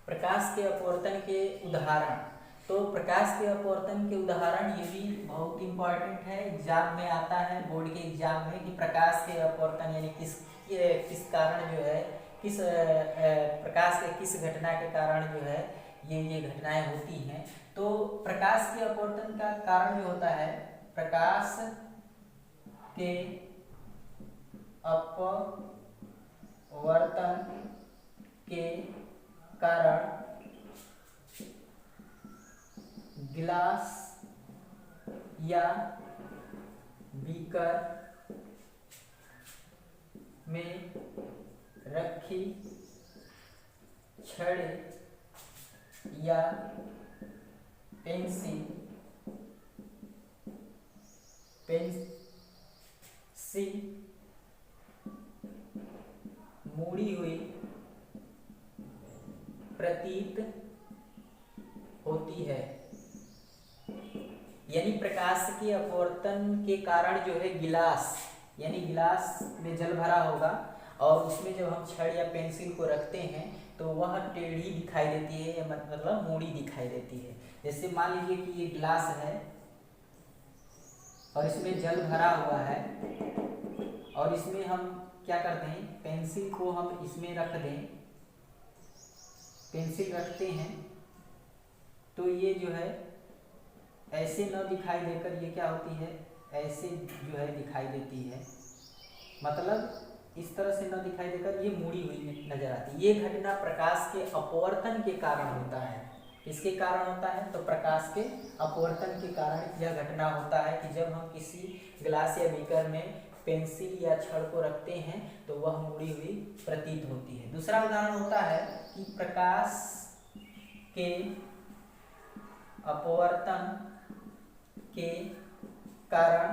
प्रकाश के अपवर्तन के उदाहरण। तो प्रकाश के अपवर्तन के उदाहरण ये भी बहुत इंपॉर्टेंट है, एग्जाम में आता है, बोर्ड के एग्जाम में, कि प्रकाश के अपवर्तन यानी किस कारण जो है, किस प्रकाश के किस घटना के कारण जो है ये घटनाएं होती हैं। तो प्रकाश के अपवर्तन का कारण जो होता है, प्रकाश के अपवर्तन के कारण गिलास या बीकर में रखी छड़ या पेंसिल मुड़ी हुई प्रतीत होती है। यानी प्रकाश के अपवर्तन के कारण जो है गिलास, यानी गिलास में जल भरा होगा और उसमें जब हम छड़ या पेंसिल को रखते हैं तो वह टेढ़ी दिखाई देती है, या मतलब मूड़ी दिखाई देती है। जैसे मान लीजिए कि ये गिलास है और इसमें जल भरा हुआ है और इसमें हम क्या करते हैं, पेंसिल को हम इसमें रख दें, पेंसिल रखते हैं तो ये जो है ऐसे न दिखाई देकर ये क्या होती है, ऐसे जो है दिखाई देती है, मतलब इस तरह से न दिखाई देकर ये मुड़ी हुई नजर आती है। ये घटना प्रकाश के अपवर्तन के कारण होता है। किसके कारण होता है, तो प्रकाश के अपवर्तन के कारण यह घटना होता है कि जब हम किसी गिलास या बीकर में पेंसिल या छड़ को रखते हैं तो वह मुड़ी हुई प्रतीत होती है। दूसरा उदाहरण होता है कि प्रकाश के अपवर्तन के कारण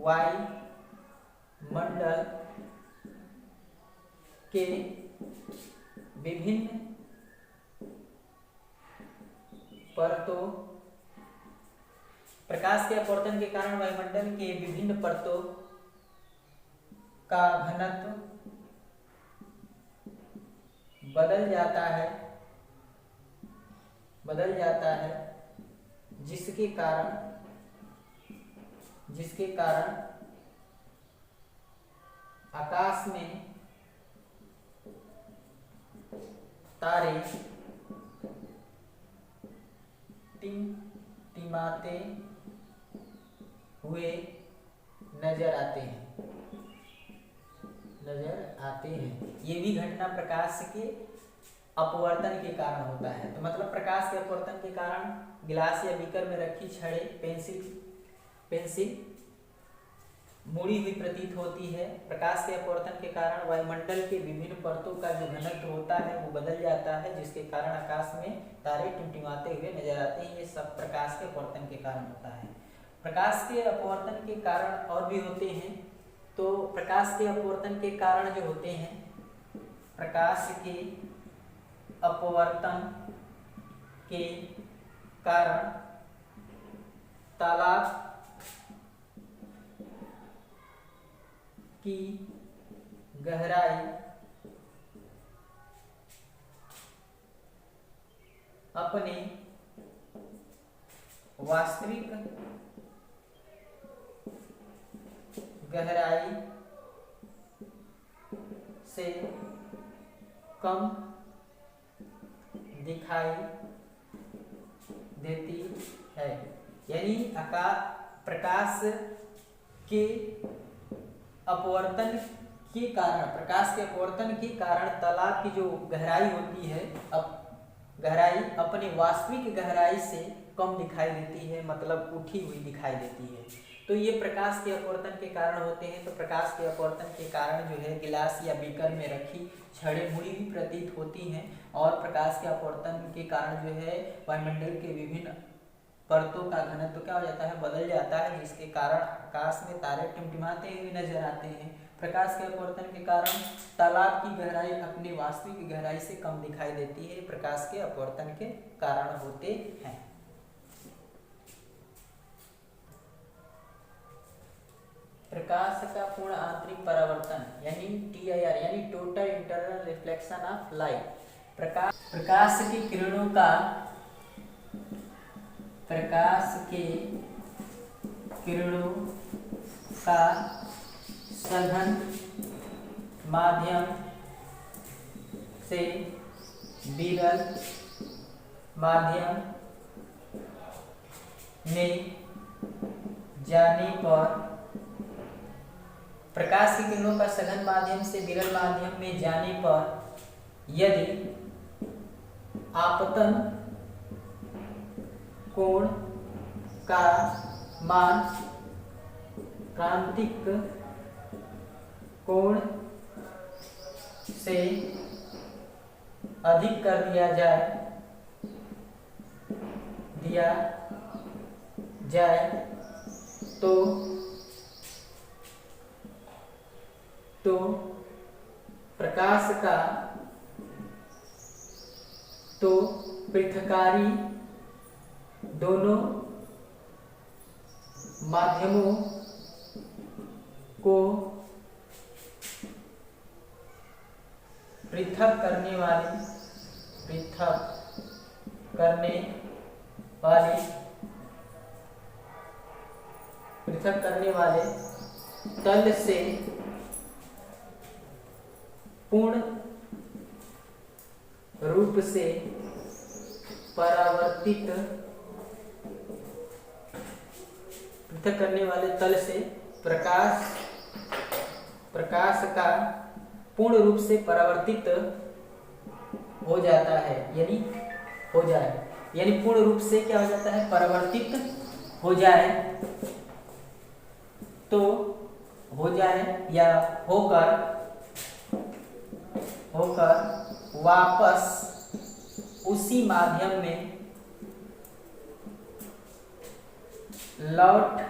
वायुमंडल के विभिन्न परतों, प्रकाश के अपवर्तन के कारण वायुमंडल के विभिन्न परतों का घनत्व बदल जाता है, जिसके कारण आकाश में तारे टिमटिमाते हुए नजर आते हैं। ये भी घटना प्रकाश के अपवर्तन के कारण होता है। तो मतलब प्रकाश के अपवर्तन के कारण गिलास या बीकर में रखी छड़ें, पेंसिल मुड़ी हुई प्रतीत होती है। प्रकाश के अपवर्तन के कारण वायुमंडल के विभिन्न परतों का जो घनत्व होता है वो बदल जाता है, जिसके कारण आकाश में तारे टिमटिमाते हुए नजर आते हैं। ये सब प्रकाश के अपवर्तन के कारण होता है। प्रकाश के अपवर्तन के कारण और भी होते हैं। तो प्रकाश के अपवर्तन के कारण जो होते हैं, प्रकाश के अपवर्तन के कारण तालाब की गहराई अपने वास्तविक गहराई से कम दिखाई देती है। यानी प्रकाश के अपवर्तन के कारण, प्रकाश के अपवर्तन के कारण तालाब की जो गहराई होती है, गहराई अपने वास्तविक गहराई से कम दिखाई देती है, मतलब उठी हुई दिखाई देती है। तो ये प्रकाश के अपवर्तन के कारण होते हैं। तो प्रकाश के अपवर्तन के कारण जो है गिलास या बीकर में रखी छड़ें मुड़ी हुई प्रतीत होती हैं, और प्रकाश के अपवर्तन के कारण जो है वायुमंडल के विभिन्न परतों का घनत्व क्या हो जाता है, बदल जाता है, जिसके कारण आकाश में तारे टिमटिमाते हुए नजर आते हैं। प्रकाश के अपवर्तन के कारण तालाब की गहराई अपनी वास्तविक गहराई से कम दिखाई देती है। प्रकाश के अपवर्तन के कारण होते हैं। प्रकाश का पूर्ण आंतरिक परावर्तन यानी TIR यानी total internal reflection of light, प्रकाश के किरणों का सघन माध्यम से विरल माध्यम में जाने पर प्रकाश की किरणों का सघन माध्यम से विरल माध्यम में जाने पर यदि आपतन कोण का मान क्रांतिक कोण से अधिक कर दिया जाए तो पृथकारी दोनों माध्यमों को पृथक करने वाले तल से पूर्ण रूप से परावर्तित पृथक करने वाले तल से प्रकाश का पूर्ण रूप से परावर्तित हो जाता है, यानी पूर्ण रूप से क्या हो जाता है, परावर्तित हो जाए तो हो जाए या होकर वापस उसी माध्यम में लौट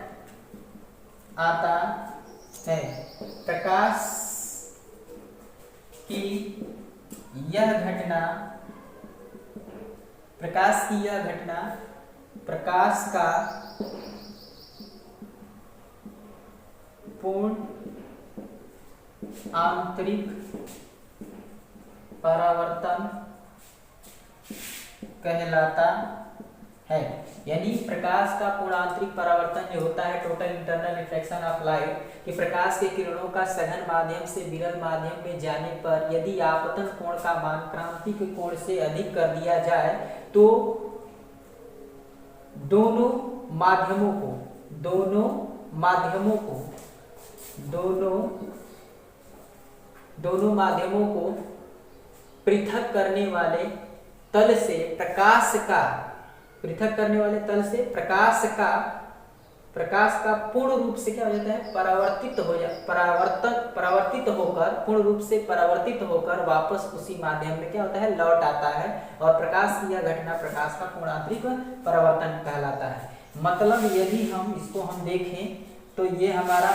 आता है। प्रकाश की यह घटना प्रकाश का पूर्ण आंतरिक परावर्तन कहलाता है। यानी प्रकाश का पूर्ण आंतरिक परावर्तन जो होता है, total internal reflection of light, कि प्रकाश के किरणों का सघन माध्यम से विरल माध्यम में जाने पर यदि आपतन कोण का मान क्रांतिक कोण से अधिक कर दिया जाए तो दोनों माध्यमों को पृथक करने वाले तल से प्रकाश का पूर्ण रूप से क्या हो जाता है, पूर्ण रूप से परावर्तित होकर वापस उसी माध्यम में क्या होता है, लौट आता है। और प्रकाश की यह घटना प्रकाश का पूर्ण आंतरिक परावर्तन कहलाता है। मतलब यदि हम इसको देखें तो ये हमारा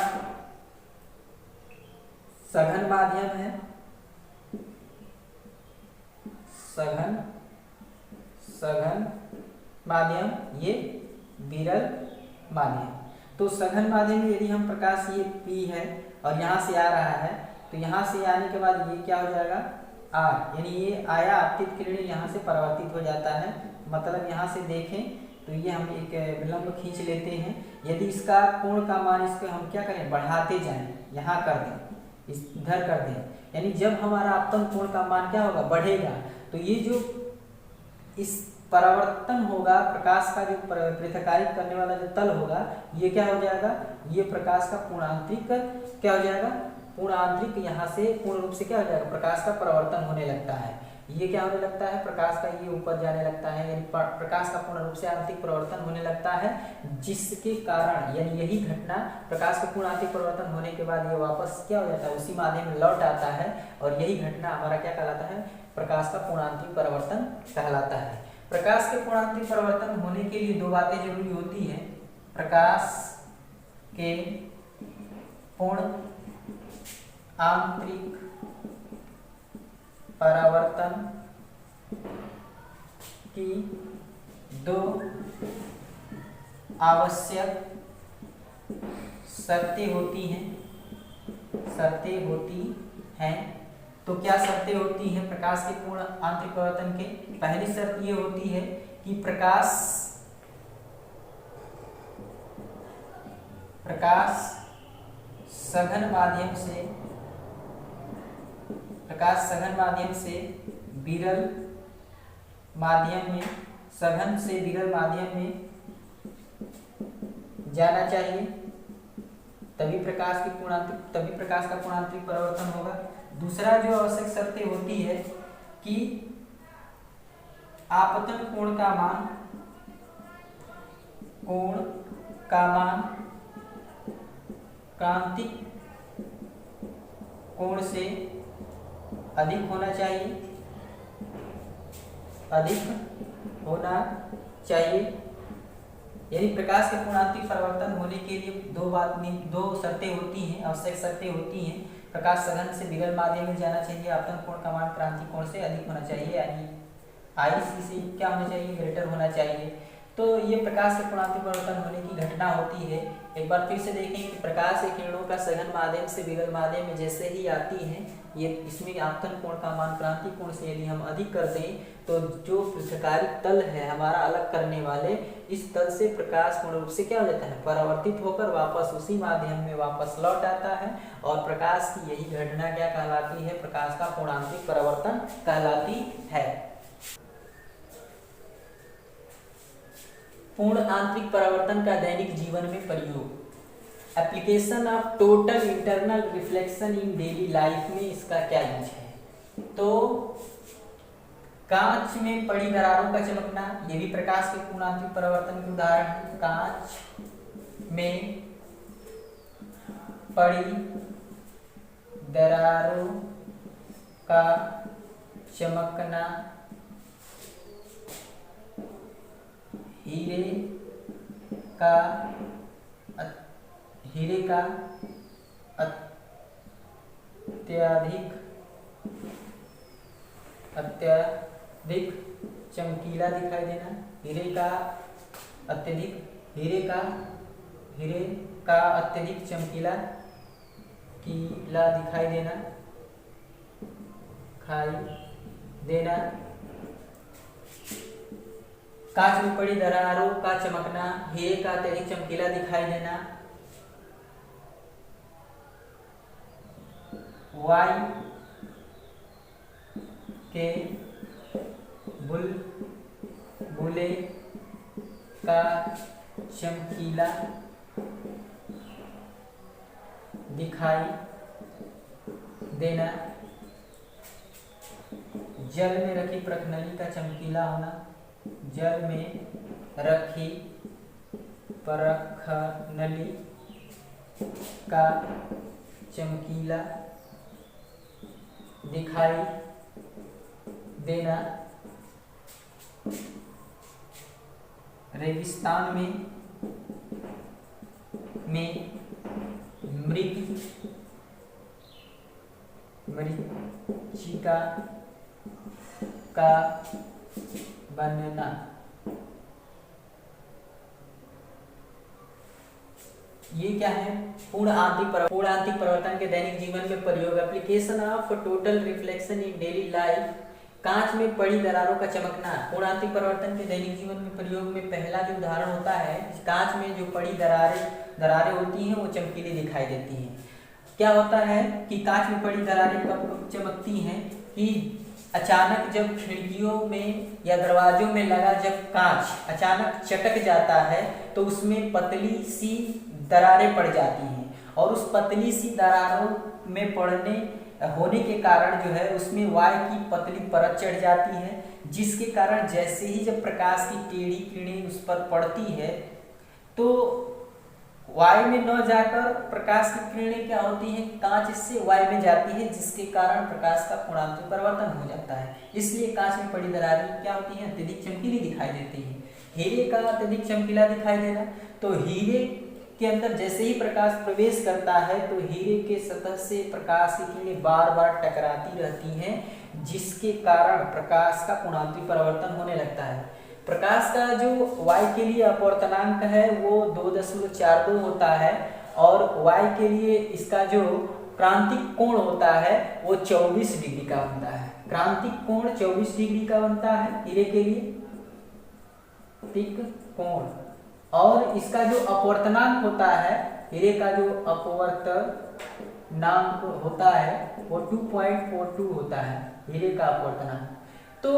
सघन माध्यम है, सघन माध्यम, ये विरल माध्यम। तो सघन माध्यम में यदि हम प्रकाश ये P है और यहाँ से आ रहा है तो यहाँ से आने के बाद ये क्या हो जाएगा, R, यानी ये आया आपतित किरण यहाँ से परावर्तित हो जाता है। मतलब यहाँ से देखें तो ये हम एक विलंब खींच लेते हैं। यदि इसका कोण का मान, इसको हम क्या करें, बढ़ाते जाएं, यहाँ कर दें, इधर कर दें, यानी जब हमारा आपतन कोण का मान क्या होगा, बढ़ेगा, तो ये जो इस परावर्तन होगा, प्रकाश का जो पृथकारित करने वाला जो तल होगा, ये क्या हो जाएगा, ये प्रकाश का पूर्णांतरिक क्या हो जाएगा, पूर्णांतरिक यहाँ से पूर्ण रूप से क्या हो जाएगा, प्रकाश का परावर्तन होने लगता है। ये क्या होने लगता है, प्रकाश का ये ऊपर जाने लगता है, यानी प्रकाश का पूर्ण रूप से आंतरिक परिवर्तन होने लगता है, जिसके कारण यानी यही घटना प्रकाश का पूर्ण आंतरिक परिवर्तन होने के बाद ये वापस क्या हो जाता है, उसी माध्यम में लौट आता है। और यही घटना हमारा क्या कहलाता है, प्रकाश का पूर्ण आंतरिक परिवर्तन कहलाता है। प्रकाश के पूर्ण आंतरिक परिवर्तन होने के लिए दो बातें जरूरी होती हैं। प्रकाश के पूर्ण आंतरिक परावर्तन की दो आवश्यक शर्तें होती हैं तो क्या शर्तें होती हैं प्रकाश के पूर्ण आंतरिक परावर्तन के? पहली शर्त ये होती है कि प्रकाश सघन माध्यम से विरल माध्यम में सघन से विरल माध्यम में जाना चाहिए, तभी प्रकाश का पूर्ण आंतरिक परावर्तन होगा। दूसरा जो आवश्यक शर्तें होती है कि आपतन कोण का मान क्रांतिक कोण से अधिक होना चाहिए। यदि प्रकाश के पूर्ण आंतरिक परावर्तन होने के लिए दो शर्तें होती हैं, आवश्यक शर्तें होती हैं। प्रकाश सघन से विरल माध्यम में जाना चाहिए, आपतन कोण का मान क्रांतिक कोण से अधिक होना चाहिए, यानी IC से क्या होना चाहिए? ग्रेटर होना चाहिए। तो ये प्रकाश के पूर्ण आंतरिक परावर्तन होने की घटना होती है। एक बार फिर से देखें कि प्रकाश के किरणों का सघन माध्यम से विरल माध्यम में जैसे ही आती हैं, ये इसमें आपतन कोण का मान क्रांतिक कोण से यदि हम अधिक कर दें तो जो पृथ्वीकारी तल है हमारा अलग करने वाले, इस तल से प्रकाश पूर्ण रूप से क्या हो जाता है? परावर्तित होकर वापस उसी माध्यम में वापस लौट आता है, और प्रकाश की यही घटना क्या कहलाती है? प्रकाश का पूर्ण आंतरिक परावर्तन कहलाती है। पूर्ण आंतरिक परावर्तन का दैनिक जीवन में प्रयोग, application of total internal reflection in daily life में इसका क्या यूज है? तो कांच में पड़ी दरारों का चमकना, ये भी प्रकाश के पूर्ण आंतरिक परावर्तन के उदाहरण है। कांच में पड़ी दरारों का चमकना, हीरे का अत्यधिक चमकीला दिखाई देना, हीरे का अत्यधिक चमकीला दिखाई देना, कांच में पड़ी दरारों का चमकना, हीरे का अत्यधिक चमकीला दिखाई देना, वायु के बुलबुले का चमकीला दिखाई देना, जल में रखी प्रखनली का चमकीला होना, जल में रखी प्रखनली का चमकीला दिखाई देना, रेगिस्तान में मरीचिका का बनना, ये क्या है? पूर्ण आंतरिक परिवर्तन के दैनिक जीवन में प्रयोग, application of total reflection in daily life, कांच में पड़ी दरारों का चमकना। पूर्ण आंतरिक परिवर्तन के दैनिक जीवन में प्रयोग में पहला जो उदाहरण होता है, कांच में जो पड़ी दरारें होती हैं वो चमकीली दिखाई देती हैं। क्या होता है कि कांच में पड़ी दरारें कब चमकती हैं कि अचानक जब खिड़कियों में या दरवाजों में लगा जब कांच अचानक चटक जाता है तो उसमें पतली सी दरारें पड़ जाती हैं, और उस पतली सी दरारों में होने के कारण जो है उसमें वायु की पतली परत चढ़ जाती है, जिसके कारण जैसे ही जब प्रकाश की टेढ़ी किरणें उस पर पड़ती है तो वायु में न जाकर प्रकाश की किरणें क्या होती हैं? कांच से वायु में जाती है, जिसके कारण प्रकाश का पूर्ण आंतरिक परिवर्तन हो जाता है। इसलिए कांच में पड़ी दरारें क्या होती हैं? अत्यधिक चमकीली दिखाई देती हैं। हीरे का अत्यधिक चमकीला दिखाई देना, तो हीरे के अंदर जैसे ही प्रकाश प्रवेश करता है तो हीरे के सतह से प्रकाश की किरणें बार बार टकराती रहती हैं, जिसके कारण प्रकाश का पूर्ण आंतरिक परिवर्तन होने लगता है। प्रकाश का जो वायु के लिए अपवर्तनांक है वो 2.42 होता है, और वायु के लिए इसका जो क्रांतिक कोण होता है वो 24 डिग्री का बनता है। क्रांतिक कोण 24 डिग्री का बनता है हीरे के लिए, क्रांतिक कोण। और इसका जो अपवर्तनांक होता है, हीरे का जो अपवर्तनांक होता है वो 2.42 होता है, हीरे का अपवर्तनांक। तो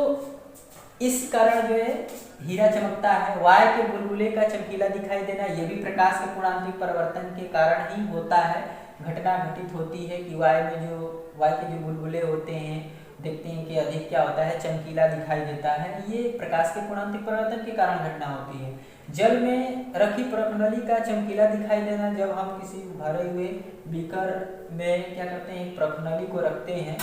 इस कारण जो है हीरा चमकता है। वाय के बुलबुले का चमकीला दिखाई देना ये भी प्रकाश के पूर्णांतरिक परिवर्तन के कारण ही होता है। घटना घटित होती है कि वाय के जो बुलबुले होते हैं, देखते हैं कि अधिक क्या होता है, चमकीला दिखाई देता है। ये प्रकाश के पूर्णांतरिक परिवर्तन के कारण घटना होती है। जल में रखी प्रखनली का चमकीला दिखाई देना, जब हम किसी भरे हुए बीकर में क्या करते हैं, प्रखनली को रखते हैं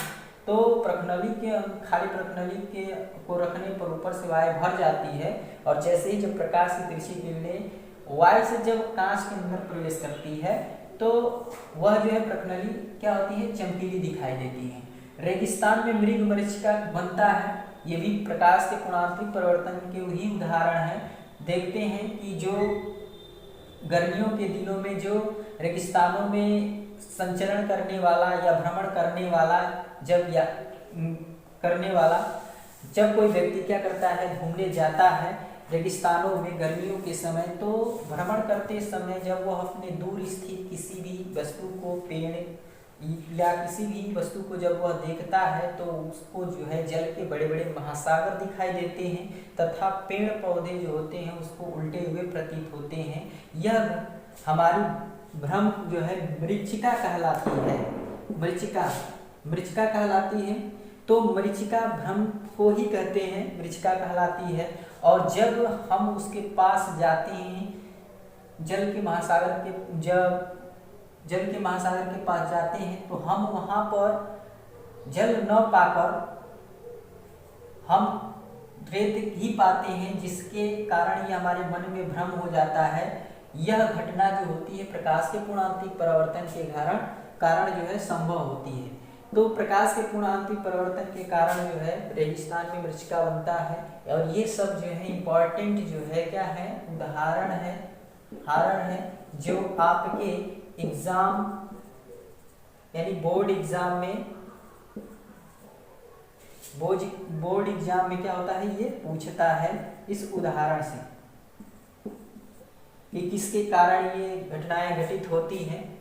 तो प्रखनली के खाली प्रखनली के को रखने पर ऊपर से वाय भर जाती है, और जैसे ही जब प्रकाश की तिरछी किरणें वाय से जब कांच के अंदर प्रवेश करती है तो वह जो है प्रखनली क्या होती है, चमकीली दिखाई देती है। रेगिस्तान में मृग मरीचिका बनता है, ये भी प्रकाश के पूर्णांतरिक परिवर्तन के ही उदाहरण है। देखते हैं कि जो गर्मियों के दिनों में जो रेगिस्तानों में संचरण करने वाला या भ्रमण करने वाला जब कोई व्यक्ति क्या करता है, घूमने जाता है रेगिस्तानों में गर्मियों के समय, तो भ्रमण करते समय जब वह अपने दूर स्थित किसी भी वस्तु को, पेड़ या किसी भी वस्तु को जब वह देखता है तो उसको जो है जल के बड़े बड़े महासागर दिखाई देते हैं, तथा पेड़ पौधे जो होते हैं उसको उल्टे हुए प्रतीत होते हैं। यह हमारी भ्रम जो है मरीचिका कहलाती है, मरीचिका कहलाती है। तो मरीचिका भ्रम को ही कहते हैं, मरीचिका कहलाती है। और जब हम उसके पास जाते हैं, जल के महासागर के पास जाते हैं, तो हम वहाँ पर जल न पाकर हम रेत ही पाते हैं, जिसके कारण ये हमारे मन में भ्रम हो जाता है। यह घटना जो होती है प्रकाश के पूर्णांतरिक परिवर्तन के कारण जो है संभव होती है। तो प्रकाश के पूर्णांतरिक परिवर्तन के कारण जो है रेगिस्तान में मरीचिका बनता है। और ये सब जो है इम्पोर्टेंट जो है क्या है, उदाहरण है जो आपके एग्जाम यानी बोर्ड एग्जाम में क्या होता है, ये पूछता है इस उदाहरण से कि किसके कारण ये घटनाएं घटित होती हैं।